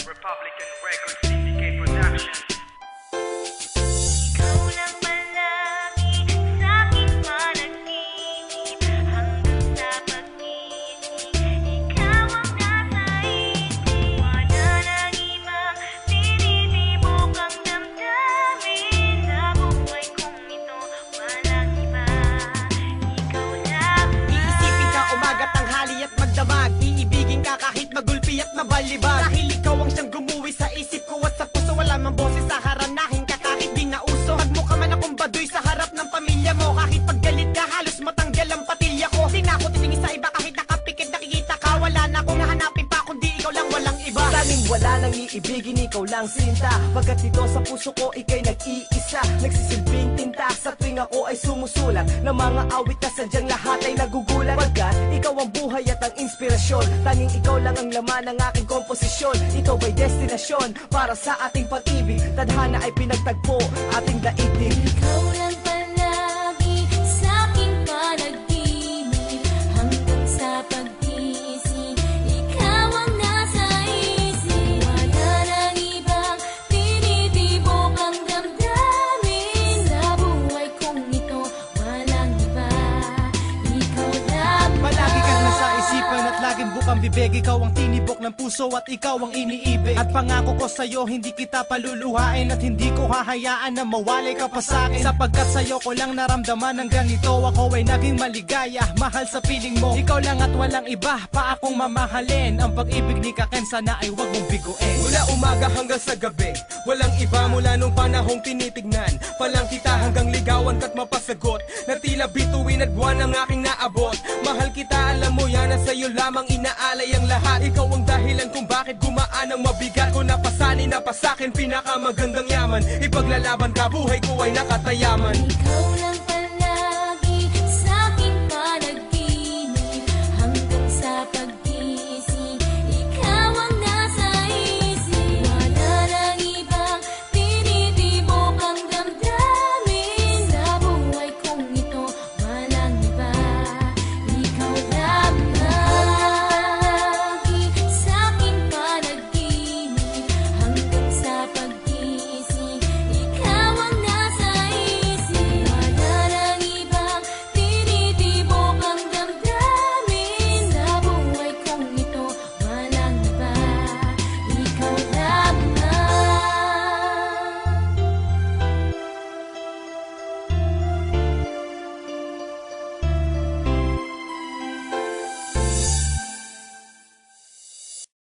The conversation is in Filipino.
Republican Records, CCK Productions. Ikaw lang palagi sa'king panaginip hanggang sa pag-ibig. Ikaw ang nasa isip. Wala nang ibang tinitibok ang damdamin. Sa buhay kong ito, walang iba. Ikaw lang. Iisipin ka umaga, tanghali at magdamag. Iibigin ka kahit magulpi at mabalibag. Dahil ikaw ang siyang gumuwi sa isip ko at sa puso. Wala mang boses sa haranahin ka kahit di nauso. Magmukha man akong baduy sa harap ng pamilya mo. Kahit paggalit ka halos matanggal ang patilya ko. Di na ako titingin sa iba kahit nakapikit nakikita ka. Wala na akong hahanapin pa kundi ikaw lang, walang iba. Tanging wala nang iibigin, ikaw lang sinta. Pagkat dito sa puso ko, ika'y nag-iisa. Nagsisilbing tinta sa tuwing ako ay sumusulat ng mga awit na sadyang lahat ay nagugulat. Pagkat ikaw ang buhay at ang inspirasyon. Tanging ikaw lang ang laman ng aking komposisyon. Ikaw ba'y destinasyon para sa ating pag-ibig? Tadhana ay pinagtagpo, ating daigdig. Ikaw lang palagi sa'king panaginip hanggang sa pag-isip. Ikaw ang nasa isip. Wala nang ibang tinitibok ang damdamin. Sa buhay kong ito, walang iba. Ikaw lang. Palagi kang nasa isipan at laging bukang bibig. Ikaw ang tinibok ng puso at ikaw ang iniibig. At pangako ko sa'yo, hindi kita paluluhain. At hindi ko hahayaan na mawalay ka pa sa'kin. Sapagkat sa'yo ko lang naramdaman ng ganito. Ako ay naging maligaya, mahal sa piling mo. Ikaw lang at walang iba pa akong mamahalin. Ang pag-ibig ni Kaken sana ay wag mong biguin. Mula umaga hanggang sa gabi, walang iba mula nung panahong tinitignan. Palang kita hanggang ligawan ka't mapasagot. Na tila bituin at buwan ang aking naabot. Mahal kita, alam mo yan, na sa'yo lamang inaalay ang lahat. Ikaw ang dahilan kung bakit gumaan ang mabigat ko. Napasani na pa sa'kin pinakamagandang yaman. Ipaglalaban ka, buhay ko ay nakatayaman.